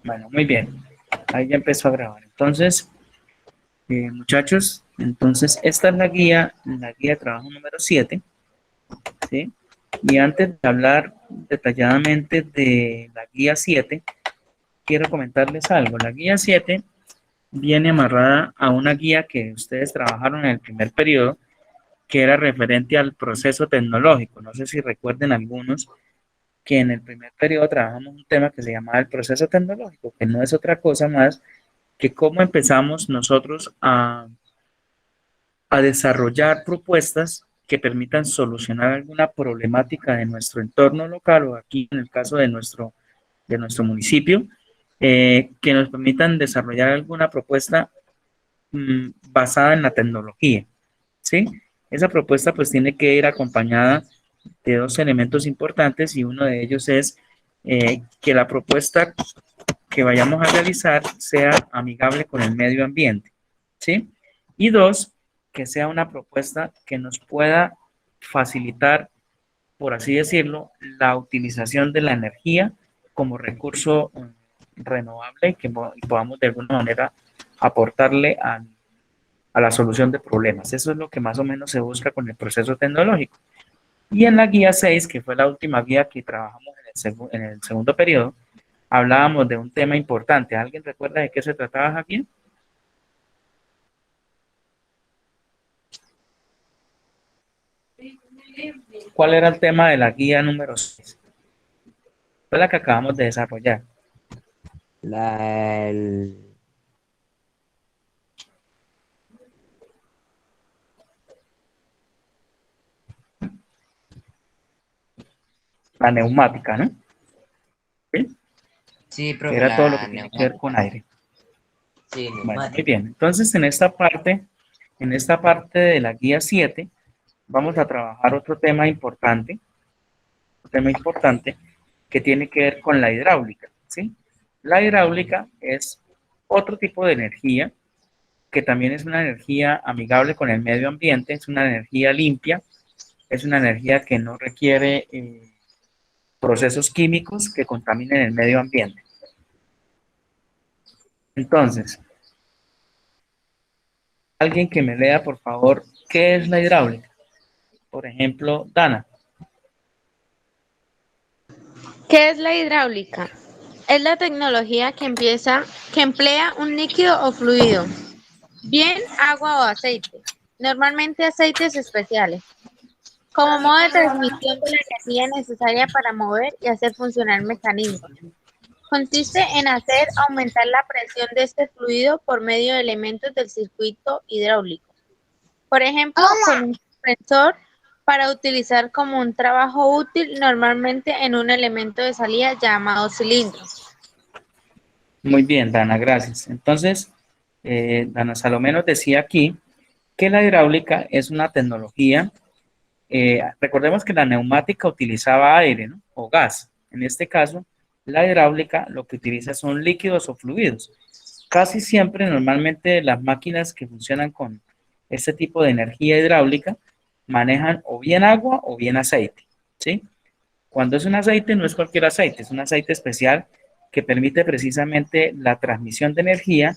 Bueno, muy bien. Ahí ya empezó a grabar. Entonces, muchachos, entonces esta es la guía de trabajo número 7, ¿sí? Y antes de hablar detalladamente de la guía 7, quiero comentarles algo. La guía 7 viene amarrada a una guía que ustedes trabajaron en el primer periodo, que era referente al proceso tecnológico. No sé si recuerden algunos que en el primer periodo trabajamos un tema que se llamaba el proceso tecnológico, que no es otra cosa más que cómo empezamos nosotros a desarrollar propuestas que permitan solucionar alguna problemática de nuestro entorno local o aquí en el caso de nuestro municipio, que nos permitan desarrollar alguna propuesta basada en la tecnología, ¿sí? Esa propuesta pues tiene que ir acompañada de dos elementos importantes y uno de ellos es que la propuesta que vayamos a realizar sea amigable con el medio ambiente, ¿sí? Y dos, que sea una propuesta que nos pueda facilitar, por así decirlo, la utilización de la energía como recurso renovable que podamos de alguna manera aportarle a la solución de problemas. Eso es lo que más o menos se busca con el proceso tecnológico. Y en la guía 6, que fue la última guía que trabajamos en el segundo periodo, hablábamos de un tema importante. ¿Alguien recuerda de qué se trataba, Javier? ¿Cuál era el tema de la guía número 6? Fue la que acabamos de desarrollar. La, el- La neumática, ¿no? ¿Sí? sí, Que profe, era todo lo la que tiene que ver con neumática. aire. Sí, Bueno, muy neumática. bien. Entonces, en esta parte de la guía 7, vamos a trabajar otro tema importante que tiene que ver con la hidráulica, ¿sí? La hidráulica es otro tipo de energía que también es una energía amigable con el medio ambiente, es una energía limpia, es una energía que no requiere procesos químicos que contaminen el medio ambiente. Entonces, alguien que me lea, por favor, ¿qué es la hidráulica? Por ejemplo, Dana. ¿Qué es la hidráulica? Es la tecnología que emplea un líquido o fluido, bien agua o aceite, normalmente aceites especiales, como modo de transmisión de la energía necesaria para mover y hacer funcionar mecanismos. Consiste en hacer aumentar la presión de este fluido por medio de elementos del circuito hidráulico. Por ejemplo, con un compresor para utilizar como un trabajo útil normalmente en un elemento de salida llamado cilindro. Muy bien, Dana, gracias. Entonces, Dana Salomé nos decía aquí que la hidráulica es una tecnología. Recordemos que la neumática utilizaba aire, ¿no? O gas. En este caso, la hidráulica lo que utiliza son líquidos o fluidos. Casi siempre, normalmente, las máquinas que funcionan con este tipo de energía hidráulica manejan o bien agua o bien aceite, ¿sí? Cuando es un aceite, no es cualquier aceite, es un aceite especial que permite precisamente la transmisión de energía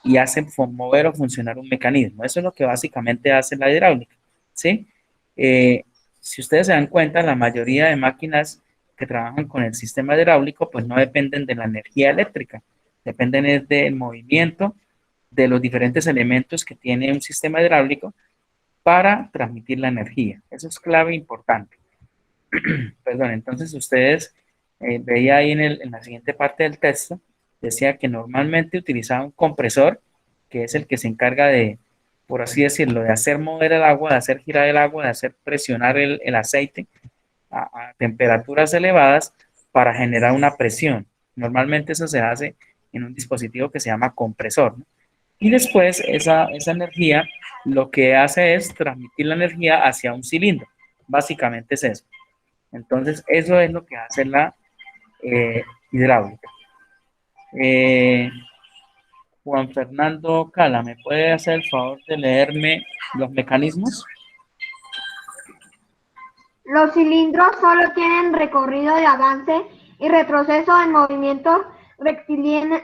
y hace mover o funcionar un mecanismo. Eso es lo que básicamente hace la hidráulica, ¿sí? Si ustedes se dan cuenta, la mayoría de máquinas que trabajan con el sistema hidráulico, pues no dependen de la energía eléctrica, dependen del movimiento de los diferentes elementos que tiene un sistema hidráulico para transmitir la energía. Eso es clave e importante. Perdón, entonces ustedes veía ahí en la siguiente parte del texto, decía que normalmente utilizaba un compresor, que es el que se encarga de, por así decirlo, de hacer mover el agua, de hacer girar el agua, de hacer presionar el aceite a temperaturas elevadas para generar una presión. Normalmente eso se hace en un dispositivo que se llama compresor, ¿no? Y después esa energía lo que hace es transmitir la energía hacia un cilindro. Básicamente es eso. Entonces, eso es lo que hace la hidráulica. Eh, Juan Fernando Cala, ¿me puede hacer el favor de leerme los mecanismos? Los cilindros solo tienen recorrido de avance y retroceso en movimiento rectilíneo.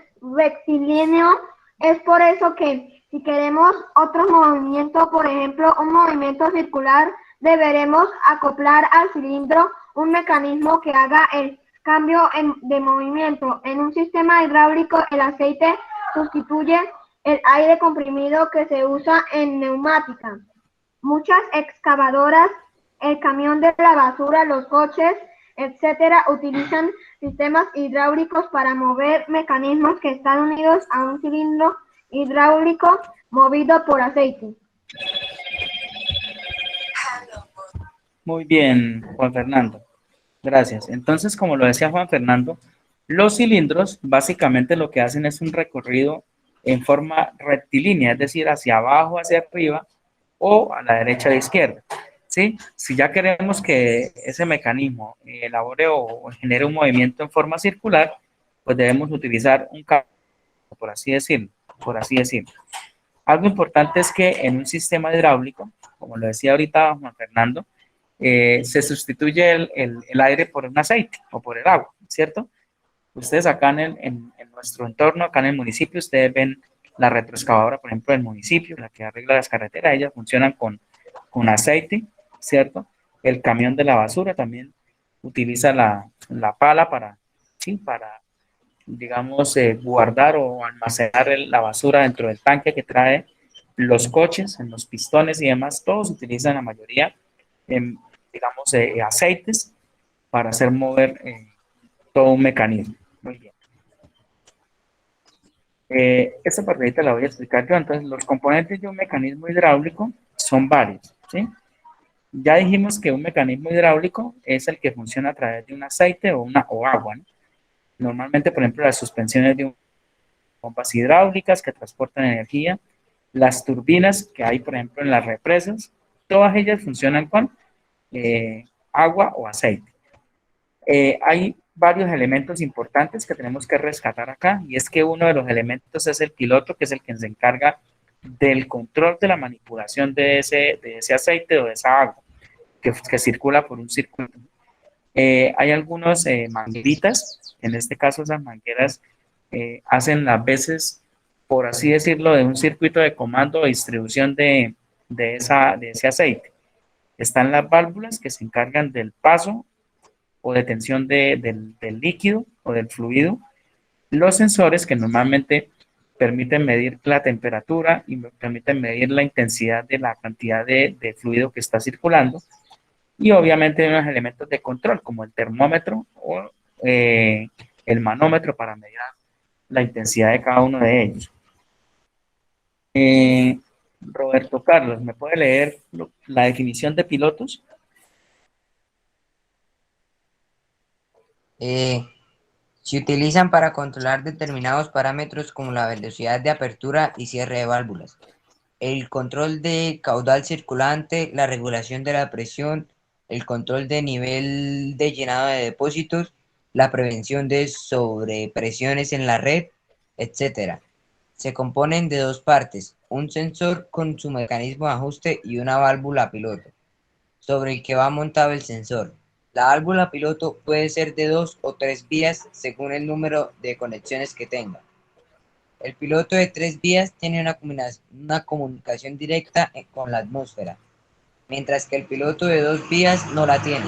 Es por eso que si queremos otro movimiento, por ejemplo, un movimiento circular, deberemos acoplar al cilindro un mecanismo que haga el cambio de movimiento. En un sistema hidráulico, el aceite sustituye el aire comprimido que se usa en neumática. Muchas excavadoras, el camión de la basura, los coches, etcétera, utilizan sistemas hidráulicos para mover mecanismos que están unidos a un cilindro hidráulico movido por aceite. Muy bien, Juan Fernando. Gracias. Entonces, como lo decía Juan Fernando, los cilindros básicamente lo que hacen es un recorrido en forma rectilínea, es decir, hacia abajo, hacia arriba o a la derecha o a la izquierda. ¿Sí? Si ya queremos que ese mecanismo elabore o genere un movimiento en forma circular, pues debemos utilizar un cambio, por así decirlo, por así decirlo. Algo importante es que en un sistema hidráulico, como lo decía ahorita Juan Fernando, se sustituye el aire por un aceite o por el agua, ¿cierto? Ustedes acá en nuestro entorno, acá en el municipio, ustedes ven la retroexcavadora, por ejemplo, del municipio, la que arregla las carreteras, ellas funcionan con aceite, ¿cierto? El camión de la basura también utiliza la pala para, ¿sí? Para, digamos, guardar o almacenar la basura dentro del tanque que trae los coches, en los pistones y demás. Todos utilizan la mayoría, digamos, aceites para hacer mover todo un mecanismo. Muy bien. Esta partidita la voy a explicar yo. Entonces, los componentes de un mecanismo hidráulico son varios, ¿sí? Ya dijimos que un mecanismo hidráulico es el que funciona a través de un aceite o agua, ¿no? Normalmente, por ejemplo, las suspensiones de pompas hidráulicas que transportan energía, las turbinas que hay, por ejemplo, en las represas, todas ellas funcionan con agua o aceite. Hay varios elementos importantes que tenemos que rescatar acá, y es que uno de los elementos es el piloto, que es el que se encarga del control de la manipulación de ese aceite o de esa agua que circula por un circuito. Hay algunos mangueritas, en este caso esas mangueras hacen las veces, por así decirlo, de un circuito de comando o distribución de ese aceite. Están las válvulas que se encargan del paso o detención del líquido o del fluido, los sensores que normalmente permiten medir la temperatura y permiten medir la intensidad de la cantidad de fluido que está circulando, y obviamente unos elementos de control como el termómetro o el manómetro para medir la intensidad de cada uno de ellos. Roberto Carlos, ¿me puede leer la definición de pilotos? Se utilizan para controlar determinados parámetros como la velocidad de apertura y cierre de válvulas, el control de caudal circulante, la regulación de la presión, el control de nivel de llenado de depósitos, la prevención de sobrepresiones en la red, etc. Se componen de dos partes, un sensor con su mecanismo de ajuste y una válvula piloto, sobre el que va montado el sensor. La válvula piloto puede ser de 2 o 3 vías según el número de conexiones que tenga. El piloto de 3 vías tiene una comunicación directa con la atmósfera, mientras que el piloto de 2 vías no la tiene.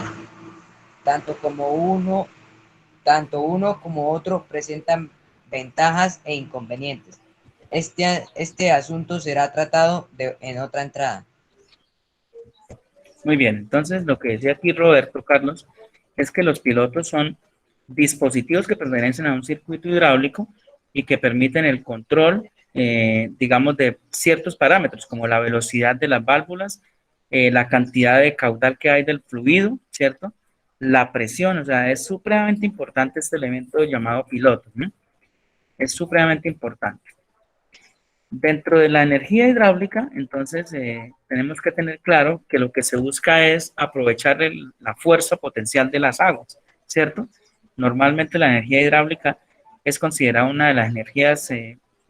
Tanto uno como otro presentan ventajas e inconvenientes. Este asunto será tratado en otra entrada. Muy bien, entonces lo que decía aquí Roberto Carlos es que los pilotos son dispositivos que pertenecen a un circuito hidráulico y que permiten el control, digamos, de ciertos parámetros como la velocidad de las válvulas, la cantidad de caudal que hay del fluido, ¿cierto? La presión, o sea, es supremamente importante este elemento llamado piloto, ¿no? Es supremamente importante. Dentro de la energía hidráulica, entonces, tenemos que tener claro que lo que se busca es aprovechar la fuerza potencial de las aguas, ¿cierto? Normalmente la energía hidráulica es considerada una de las energías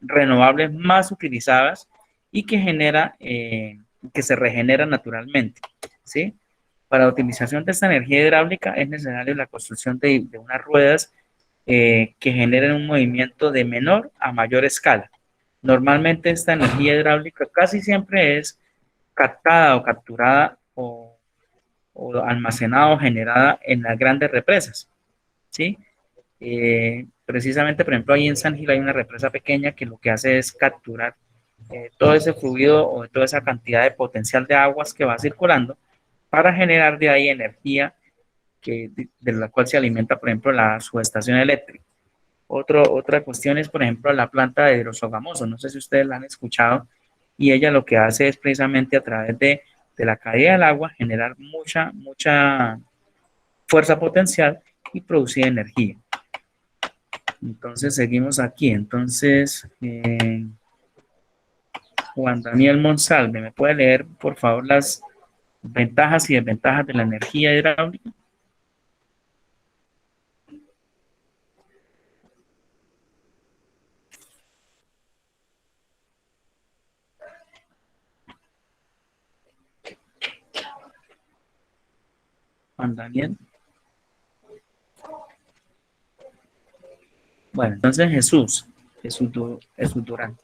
renovables más utilizadas y que que se regenera naturalmente, ¿sí? Para la utilización de esta energía hidráulica es necesaria la construcción de unas ruedas que generen un movimiento de menor a mayor escala. Normalmente esta energía hidráulica casi siempre es captada o capturada o almacenada o generada en las grandes represas, ¿sí? Precisamente, por ejemplo, ahí en San Gil hay una represa pequeña que lo que hace es capturar todo ese fluido o toda esa cantidad de potencial de aguas que va circulando para generar de ahí energía de la cual se alimenta, por ejemplo, la subestación eléctrica. Otra cuestión es, por ejemplo, la planta de hidrosogamoso. No sé si ustedes la han escuchado, y ella lo que hace es precisamente a través de la caída del agua generar mucha fuerza potencial y producir energía. Entonces seguimos aquí. Entonces, Juan Daniel Monsalve, ¿me puede leer por favor las ventajas y desventajas de la energía hidráulica? Juan Daniel. Bueno, entonces Jesús Durán.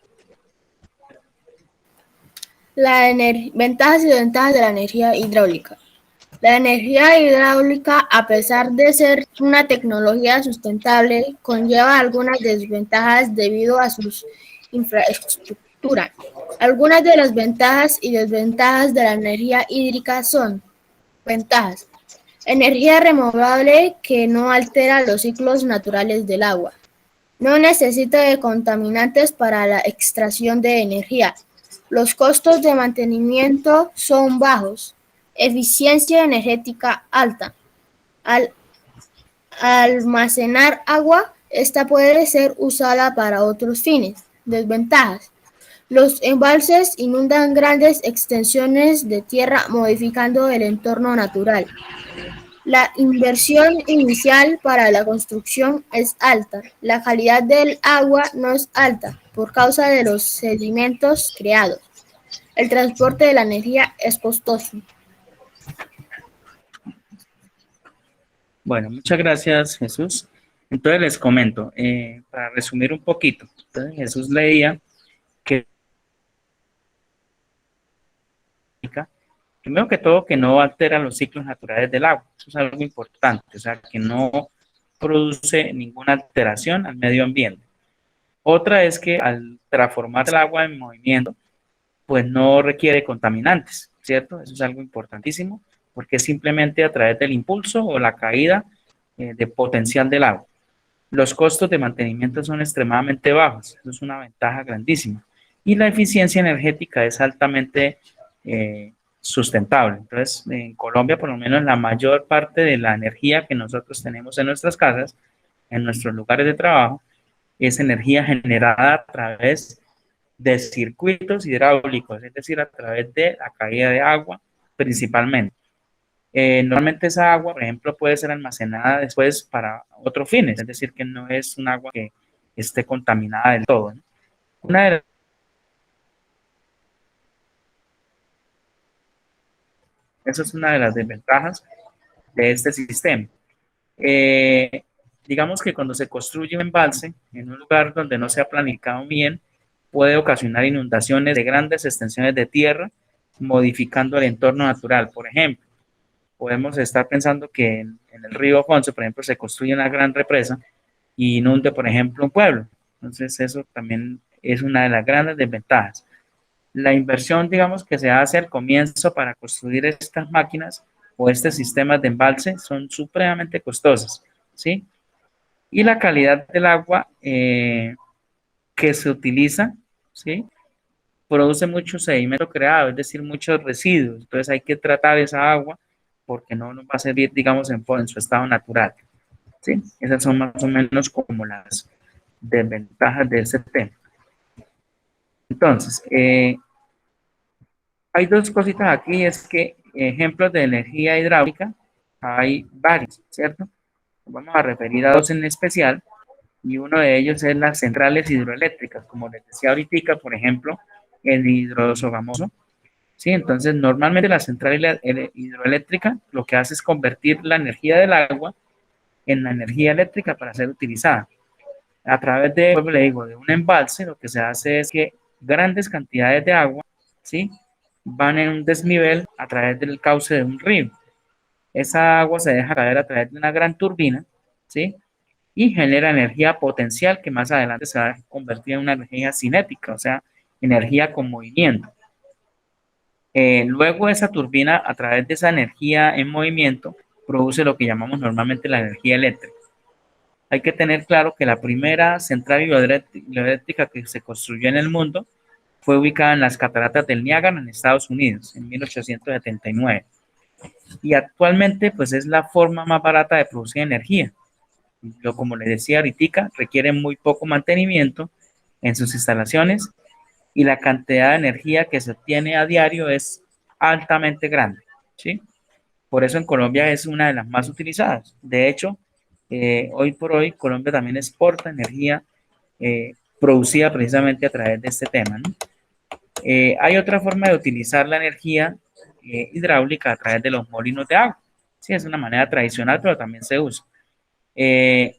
Ventajas y desventajas de la energía hidráulica. La energía hidráulica, a pesar de ser una tecnología sustentable, conlleva algunas desventajas debido a su infraestructura. Algunas de las ventajas y desventajas de la energía hídrica son: ventajas: energía renovable que no altera los ciclos naturales del agua. No necesita de contaminantes para la extracción de energía. Los costos de mantenimiento son bajos. Eficiencia energética alta. Al almacenar agua, esta puede ser usada para otros fines. Desventajas: los embalses inundan grandes extensiones de tierra, modificando el entorno natural. La inversión inicial para la construcción es alta. La calidad del agua no es alta por causa de los sedimentos creados. El transporte de la energía es costoso. Bueno, muchas gracias, Jesús. Entonces les comento, para resumir un poquito. Entonces Jesús leía que, primero que todo, que no altera los ciclos naturales del agua. Eso es algo importante, o sea, que no produce ninguna alteración al medio ambiente. Otra es que al transformar el agua en movimiento, pues no requiere contaminantes, ¿cierto? Eso es algo importantísimo, porque es simplemente a través del impulso o la caída de potencial del agua. Los costos de mantenimiento son extremadamente bajos, eso es una ventaja grandísima. Y la eficiencia energética es altamente sustentable. Entonces, en Colombia, por lo menos, la mayor parte de la energía que nosotros tenemos en nuestras casas, en nuestros lugares de trabajo, es energía generada a través de circuitos hidráulicos, es decir, a través de la caída de agua principalmente. Normalmente esa agua, por ejemplo, puede ser almacenada después para otros fines, es decir, que no es un agua que esté contaminada del todo, ¿no? Esa es una de las desventajas de este sistema. Digamos que cuando se construye un embalse en un lugar donde no se ha planificado bien, puede ocasionar inundaciones de grandes extensiones de tierra, modificando el entorno natural. Por ejemplo, podemos estar pensando que en el río Afonso, por ejemplo, se construye una gran represa y inunde, por ejemplo, un pueblo. Entonces, eso también es una de las grandes desventajas. La inversión, digamos, que se hace al comienzo para construir estas máquinas o estos sistemas de embalse son supremamente costosas, ¿sí? Y la calidad del agua que se utiliza, ¿sí?, produce mucho sedimento creado, es decir, muchos residuos. Entonces hay que tratar esa agua porque no nos va a servir, digamos, en su estado natural, ¿sí? Esas son más o menos como las desventajas de ese tema. Entonces, hay dos cositas aquí, es que ejemplos de energía hidráulica hay varios, ¿cierto? Vamos a referir a dos en especial, y uno de ellos es las centrales hidroeléctricas, como les decía ahorita, por ejemplo, el hidrosogamoso, ¿sí? Entonces, normalmente la central hidroeléctrica lo que hace es convertir la energía del agua en la energía eléctrica para ser utilizada. A través de, como le digo, de un embalse, lo que se hace es que grandes cantidades de agua, ¿sí?, van en un desnivel a través del cauce de un río. Esa agua se deja caer a través de una gran turbina, ¿sí?, y genera energía potencial que más adelante se va a convertir en una energía cinética, o sea, energía con movimiento. Luego esa turbina, a través de esa energía en movimiento, produce lo que llamamos normalmente la energía eléctrica. Hay que tener claro que la primera central hidroeléctrica que se construyó en el mundo fue ubicada en las cataratas del Niágara en Estados Unidos en 1879. Y actualmente pues es la forma más barata de producir energía. Como les decía ahorita, requiere muy poco mantenimiento en sus instalaciones y la cantidad de energía que se obtiene a diario es altamente grande, ¿sí? Por eso en Colombia es una de las más utilizadas. De hecho, hoy por hoy Colombia también exporta energía producida precisamente a través de este tema, ¿no? Hay otra forma de utilizar la energía hidráulica a través de los molinos de agua. Sí, es una manera tradicional, pero también se usa. Eh,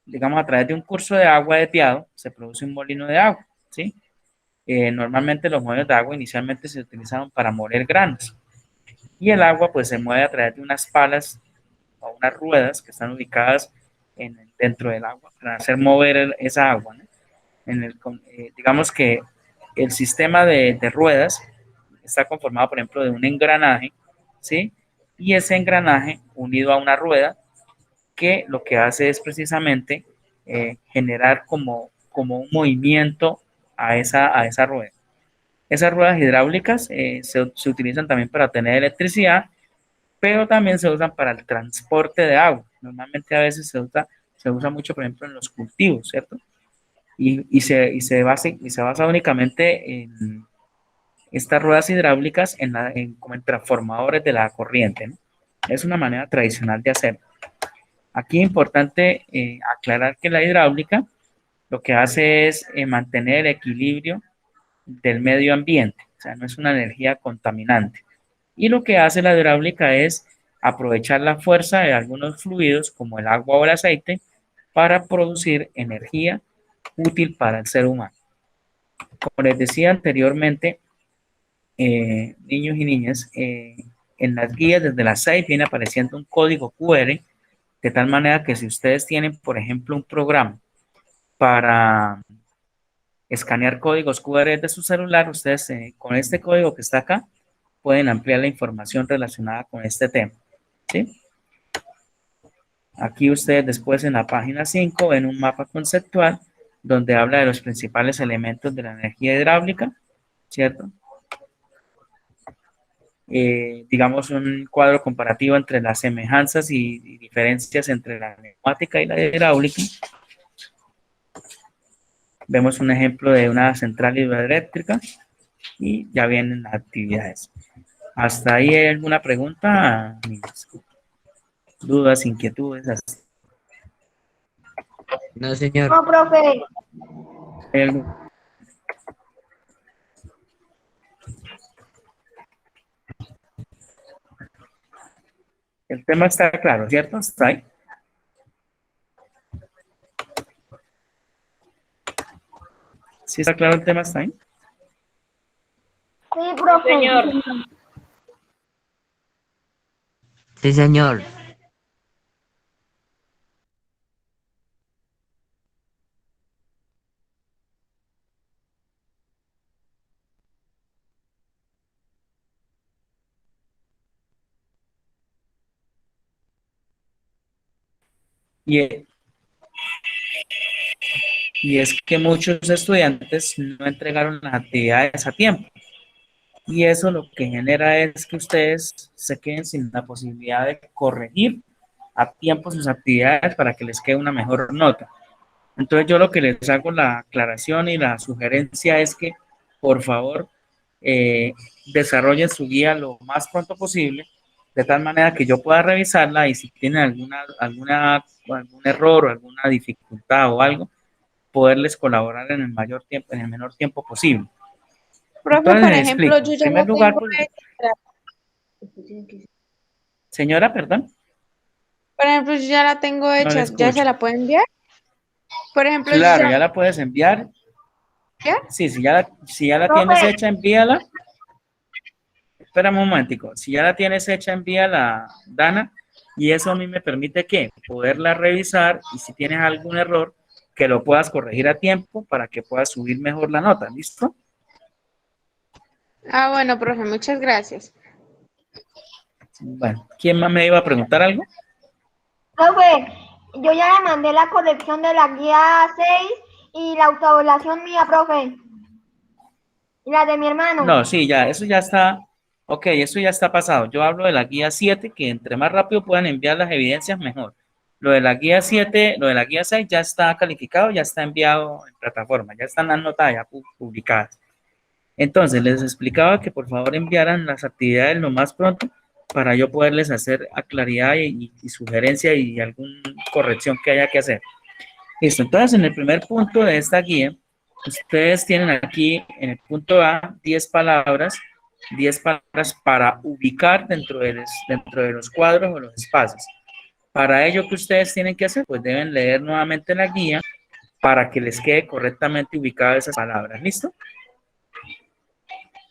digamos, a través de un curso de agua desviado se produce un molino de agua, ¿sí? Normalmente los molinos de agua inicialmente se utilizaron para moler granos y el agua pues se mueve a través de unas palas o unas ruedas que están ubicadas dentro del agua para hacer mover esa agua, ¿no? Digamos que el sistema de ruedas está conformado, por ejemplo, de un engranaje, ¿sí? Y ese engranaje unido a una rueda que lo que hace es precisamente generar como un movimiento a esa rueda. Esas ruedas hidráulicas se utilizan también para obtener electricidad, pero también se usan para el transporte de agua. Normalmente a veces se usa mucho, por ejemplo, en los cultivos, ¿cierto? Y se basa únicamente en estas ruedas hidráulicas como en transformadores de la corriente, ¿no? Es una manera tradicional de hacerlo. Aquí es importante aclarar que la hidráulica lo que hace es mantener el equilibrio del medio ambiente, o sea, no es una energía contaminante. Y lo que hace la hidráulica es aprovechar la fuerza de algunos fluidos como el agua o el aceite para producir energía útil para el ser humano. Como les decía anteriormente, niños y niñas, en las guías desde las 6 viene apareciendo un código QR, de tal manera que si ustedes tienen, por ejemplo, un programa para escanear códigos QR de su celular, ustedes con este código que está acá pueden ampliar la información relacionada con este tema, ¿sí? Aquí ustedes después en la página 5 ven un mapa conceptual donde habla de los principales elementos de la energía hidráulica, ¿cierto? Digamos un cuadro comparativo entre las semejanzas y diferencias entre la neumática y la hidráulica. Vemos un ejemplo de una central hidroeléctrica y ya vienen las actividades. ¿Hasta ahí hay alguna pregunta? ¿Dudas, inquietudes? No, señor. No, profe. ¿Hay algún- El tema está claro, ¿cierto? ¿Está ahí? ¿Sí está claro el tema? ¿Está ahí? Sí, profe. Señor. Sí, señor. Y, y es que muchos estudiantes no entregaron las actividades a tiempo. Y eso lo que genera es que ustedes se queden sin la posibilidad de corregir a tiempo sus actividades para que les quede una mejor nota. Entonces yo lo que les hago la aclaración y la sugerencia es que por favor desarrollen su guía lo más pronto posible, de tal manera que yo pueda revisarla y si tienen algún error o alguna dificultad o algo, poderles colaborar en el mayor tiempo, en el menor tiempo posible. Profe, Entonces por les ejemplo, explico. yo En ya primer no lugar, tengo pues, señora, perdón. Por ejemplo, yo ya la tengo No le hecha, ¿ya se escucho. la puedo enviar? Por ejemplo, yo Claro, ya ya la puedes enviar. ¿ya? Sí, si ya la tienes Profe, hecha, envíala. Espera un momentico. Si ya la tienes hecha, envíala, Dana. Y eso a mí me permite que poderla revisar y si tienes algún error, que lo puedas corregir a tiempo para que puedas subir mejor la nota. ¿Listo? Ah, bueno, profe, muchas gracias. Bueno, ¿quién más me iba a preguntar algo? profe, yo ya le mandé la colección de la guía 6 y la autoevaluación mía, profe. Y la de mi hermano. No, sí, ya, eso ya está. Ok, eso ya está pasado. Yo hablo de la guía 7, que entre más rápido puedan enviar las evidencias, mejor. Lo de la guía 7, lo de la guía 6 ya está calificado, ya está enviado en plataforma, ya están las notas ya publicadas. Entonces, les explicaba que por favor enviaran las actividades lo más pronto para yo poderles hacer a claridad y sugerencia y alguna corrección que haya que hacer. Listo, entonces en el primer punto de esta guía, ustedes tienen aquí en el punto A 10 palabras para ubicar dentro de los cuadros o los espacios. Para ello, ¿qué ustedes tienen que hacer? Pues deben leer nuevamente la guía para que les quede correctamente ubicadas esas palabras. ¿Listo?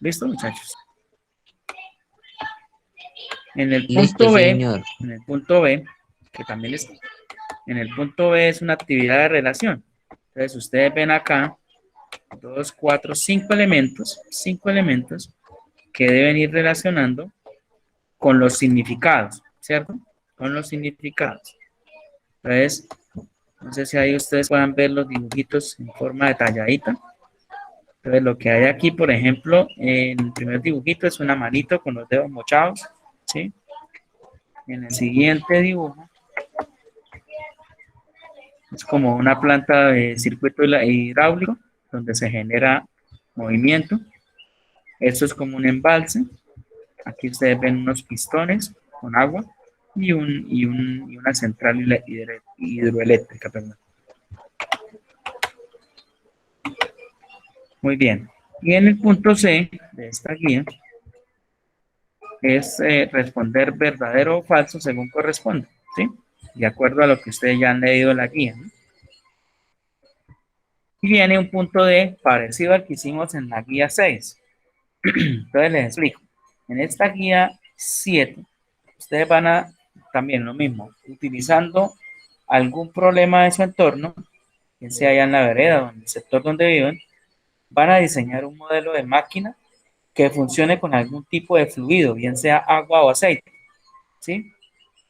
¿Listo, muchachos? En el Listo, punto B, señor. en el punto B, que también es, en el punto B es una actividad de relación. Entonces, ustedes ven acá 2, 4, 5 elementos que deben ir relacionando con los significados, ¿cierto? Con los significados. Entonces, no sé si ahí ustedes puedan ver los dibujitos en forma detalladita. Entonces, lo que hay aquí, por ejemplo, en el primer dibujito es una manito con los dedos mochados, ¿sí? En el siguiente dibujo es como una planta de circuito hidráulico donde se genera movimiento. Esto es como un embalse. Aquí ustedes ven unos pistones con agua y una central hidroeléctrica. Perdón. Muy bien. Y en el punto C de esta guía es responder verdadero o falso según corresponde, ¿sí? De acuerdo a lo que ustedes ya han leído en la guía, ¿no? Y viene un punto D parecido al que hicimos en la guía 6. Entonces les explico. En esta guía 7, ustedes van a también lo mismo, utilizando algún problema de su entorno, que sea allá en la vereda o en el sector donde viven, van a diseñar un modelo de máquina que funcione con algún tipo de fluido, bien sea agua o aceite, ¿sí?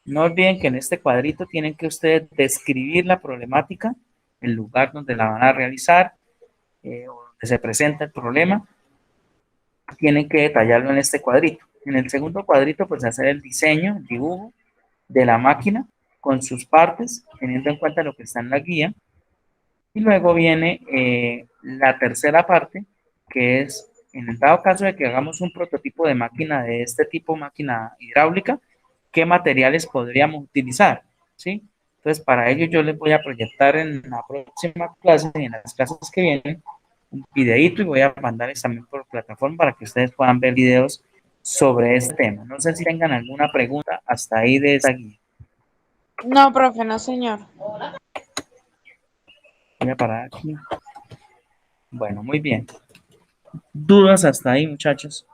No olviden que en este cuadrito tienen que ustedes describir la problemática, el lugar donde la van a realizar, o donde se presenta el problema, tienen que detallarlo en este cuadrito. En el segundo cuadrito, pues hacer el diseño, el dibujo de la máquina con sus partes, teniendo en cuenta lo que está en la guía. Y luego viene la tercera parte, que es, en el dado caso de que hagamos un prototipo de máquina de este tipo, máquina hidráulica, ¿qué materiales podríamos utilizar? ¿Sí? Entonces, para ello yo les voy a proyectar en la próxima clase y en las clases que vienen un videíto y voy a mandarles también por plataforma para que ustedes puedan ver videos sobre este tema. No sé si tengan alguna pregunta hasta ahí de esa guía. No, profe, no, señor. Voy a parar aquí. Bueno, muy bien. ¿Dudas hasta ahí, muchachos?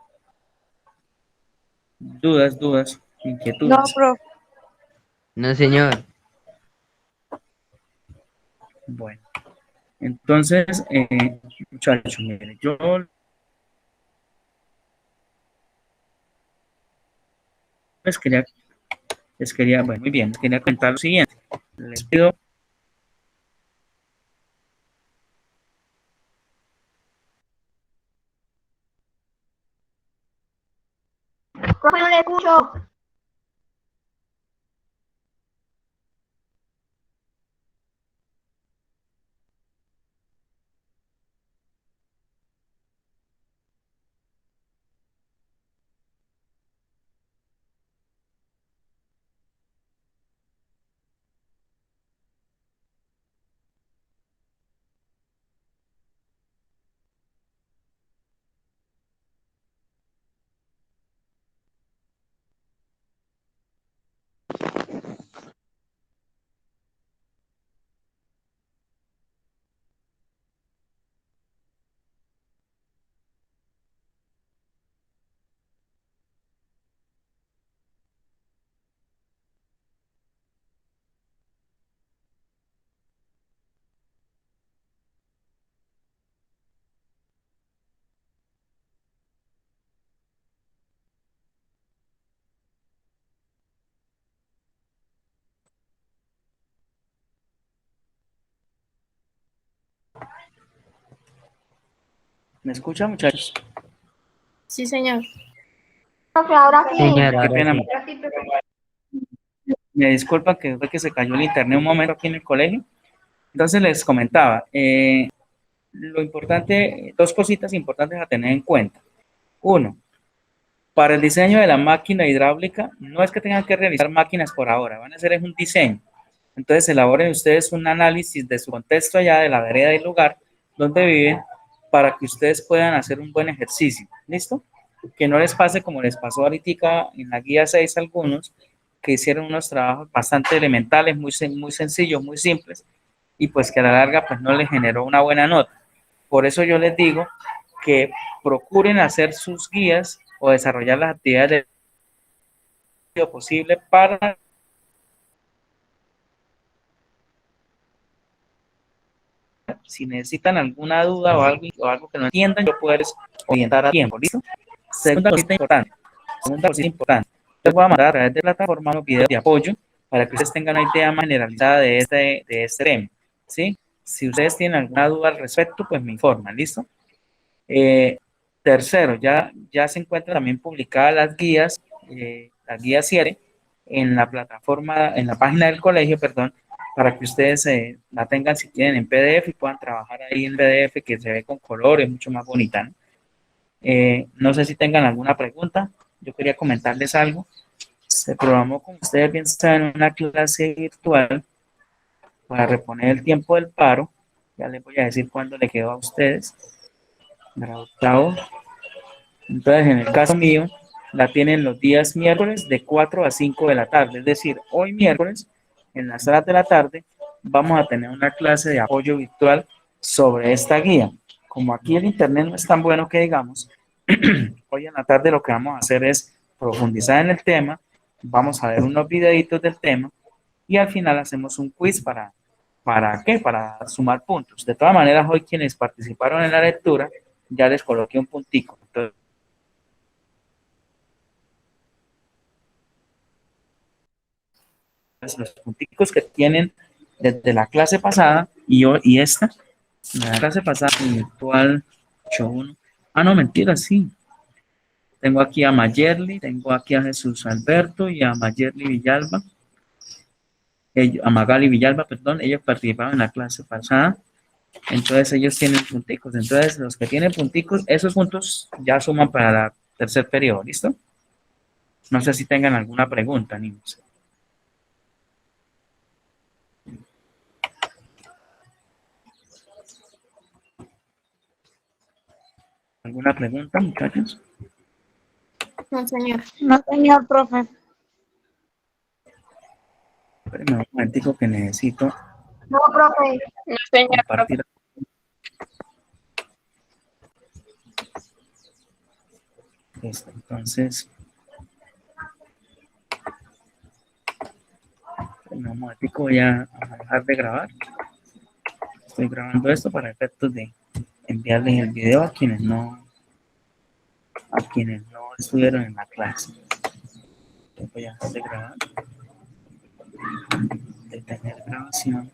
Dudas, No, inquietudes. profe. No, señor. Bueno, entonces, muchachos, miren, yo les quería, bueno, muy bien, les quería comentar lo siguiente. Les pido, Profe, no le escucho. ¿Me escuchan, muchachos? Sí, señor. Profe, ahora sí. Señor, Qué ahora pena. sí. Me disculpa que fue que se cayó el internet un momento aquí en el colegio. Entonces les comentaba, lo importante, dos cositas importantes a tener en cuenta. Uno, para el diseño de la máquina hidráulica, no es que tengan que realizar máquinas por ahora, van a hacer es un diseño. Entonces elaboren ustedes un análisis de su contexto allá, de la vereda y lugar donde viven, para que ustedes puedan hacer un buen ejercicio. ¿Listo? Que no les pase como les pasó ahorita en la guía 6 a algunos, que hicieron unos trabajos bastante elementales, muy sencillos, muy simples, y pues que a la larga pues no les generó una buena nota. Por eso yo les digo que procuren hacer sus guías o desarrollar las actividades de lo posible para, si necesitan alguna duda o algo que no entiendan, yo puedo orientar a tiempo. ¿Listo? Segunda cosita importante. Les voy a mandar a través de la plataforma los videos de apoyo para que ustedes tengan una idea más generalizada de este tema. ¿Sí? Si ustedes tienen alguna duda al respecto, pues me informan. ¿Listo? Tercero, ya se encuentran también publicadas las guías CIERE en la plataforma, en la página del colegio, perdón, para que ustedes la tengan si quieren en PDF y puedan trabajar ahí en PDF, que se ve con colores, mucho más bonita, ¿no? No sé si tengan alguna pregunta. Yo quería comentarles algo. Se programó, como ustedes bien saben, una clase virtual para reponer el tiempo del paro. Ya les voy a decir cuándo le quedó a ustedes. Para octavo. Entonces, en el caso mío, la tienen los días miércoles de 4 a 5 de la tarde. Es decir, hoy miércoles, en las horas de la tarde, vamos a tener una clase de apoyo virtual sobre esta guía. Como aquí el internet no es tan bueno que digamos, hoy en la tarde lo que vamos a hacer es profundizar en el tema, vamos a ver unos videitos del tema y al final hacemos un quiz ¿para qué? Para sumar puntos. De todas maneras, hoy quienes participaron en la lectura, ya les coloqué un puntico. Entonces, los punticos que tienen desde la clase pasada y esta, la clase pasada virtual 8.1. Ah, no, mentira, sí. Tengo aquí a Mayerly, tengo aquí a Jesús Alberto y a Mayerly Villalba, a Magali Villalba, perdón, ellos participaron en la clase pasada, entonces ellos tienen punticos, entonces los que tienen punticos, esos puntos ya suman para el tercer periodo, ¿listo? No sé si tengan alguna pregunta, niños. ¿Alguna pregunta, muchachos? No, señor. No, señor profe. Espérenme un momentico que necesito No, profe. No, señor profe. compartir esto. Entonces, en un momentico voy a dejar de grabar. Estoy grabando esto para efectos de enviarles el video a quienes no estuvieron en la clase. Voy a dejar de grabar, detener grabación.